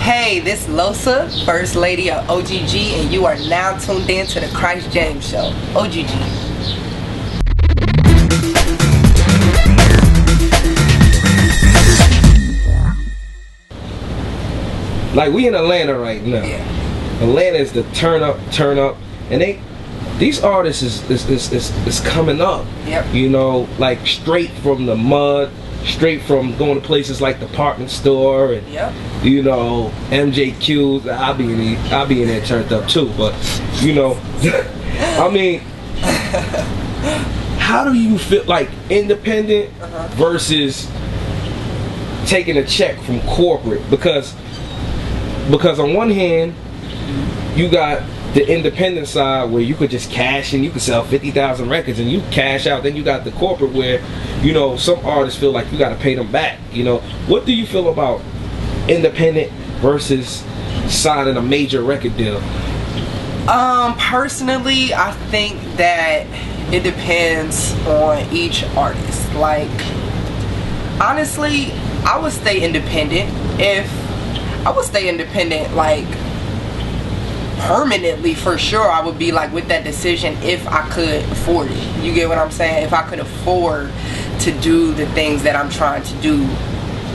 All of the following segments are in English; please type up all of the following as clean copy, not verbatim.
Hey, this is Losa, First Lady of OGG, and you are now tuned in to the Christ James Show. OGG. Like, we in Atlanta right now. Yeah. Atlanta is the turn up, and these artists is coming up. Yep. You know, like straight from the mud, straight from going to places like department store and Yep. you know, MJQs. I'll be in there turned up too. But you know, I mean, how do you feel like independent versus taking a check from corporate? Because on one hand, you got the independent side where you could just cash in, you could sell 50,000 records and you cash out. Then you got the corporate where, you know, some artists feel like you got to pay them back. You know, what do you feel about independent versus signing a major record deal? Personally, I think that it depends on each artist. Like, honestly, I would stay independent like permanently, for sure. I would be like with that decision if I could afford it. You get what I'm saying? If I could afford to do the things that I'm trying to do,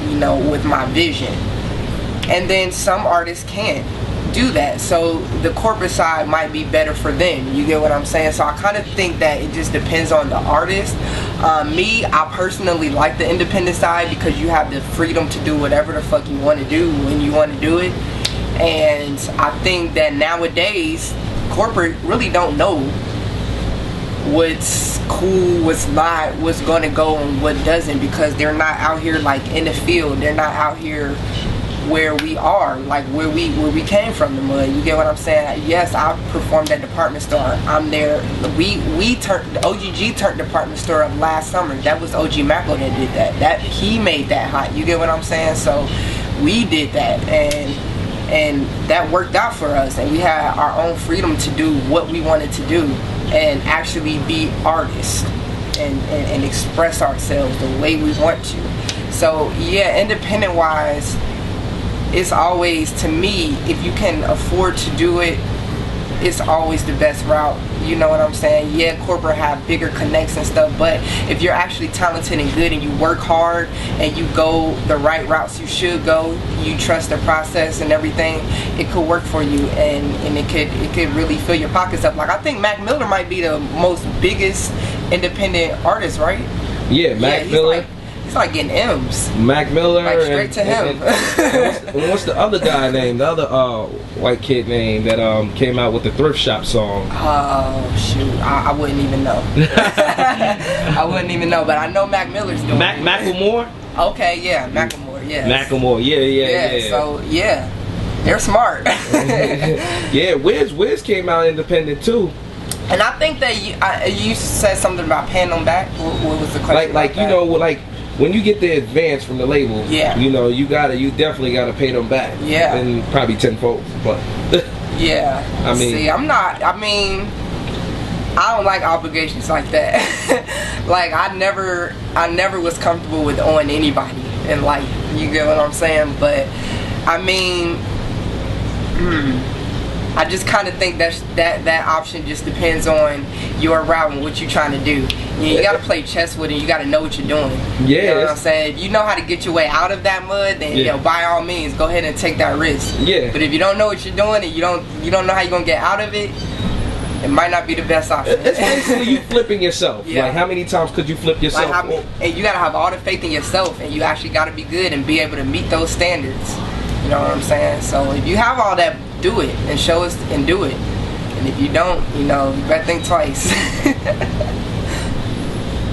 you know, with my vision. And then some artists can't do that, so the corporate side might be better for them. You get what I'm saying? So I kind of think that it just depends on the artist. Me, I personally like the independent side because you have the freedom to do whatever the fuck you want to do when you want to do it. And I think that nowadays corporate really don't know what's cool, what's not, what's gonna go and what doesn't, because they're not out here like in the field. They're not out here where we are, like where we came from, the mud. You get what I'm saying? Yes, I performed at department store. I'm there. We turned, OGG turned department store up last summer. That was OG Macklemore that did that. That he made that hot. You get what I'm saying? So we did that, and that worked out for us, and we had our own freedom to do what we wanted to do and actually be artists and express ourselves the way we want to. So yeah, independent wise, it's always, to me, if you can afford to do it, it's always the best route. You know what I'm saying? Yeah, corporate have bigger connects and stuff, but if you're actually talented and good and you work hard and you go the right routes you should go, you trust the process and everything, it could work for you, and it could really fill your pockets up. Like, I think Mac Miller might be the most biggest independent artist, right? Yeah, Mac Miller. He's like getting M's. Mac Miller, like straight to him. And what's the other guy name? The other white kid name that came out with the Thrift Shop song? Oh shoot, I wouldn't even know. I wouldn't even know, but I know Mac Miller's doing it. Macklemore? Okay, yeah, Macklemore, yeah. Macklemore, yeah. So yeah, they're smart. Yeah, Wiz came out independent too. And I think that you said something about paying them back. What was the question? Like you know, like when you get the advance from the label, yeah, you know, you definitely gotta pay them back. Yeah, and probably tenfold. But yeah, I mean, I don't like obligations like that. Like I never was comfortable with owing anybody, and like, you get what I'm saying. But I mean, I just kind of think that option just depends on your route and what you're trying to do. You gotta play chess with it. You gotta know what you're doing. Yeah, you know what I'm saying. If you know how to get your way out of that mud, then you know, by all means, go ahead and take that risk. Yeah. But if you don't know what you're doing and you don't know how you're gonna get out of it, it might not be the best option. It's basically you flipping yourself. Yeah. Like, how many times could you flip yourself? Like and you gotta have all the faith in yourself, and you actually gotta be good and be able to meet those standards. You know what I'm saying? So if you have all that, do it and show us and do it. And if you don't, you know, you better think twice.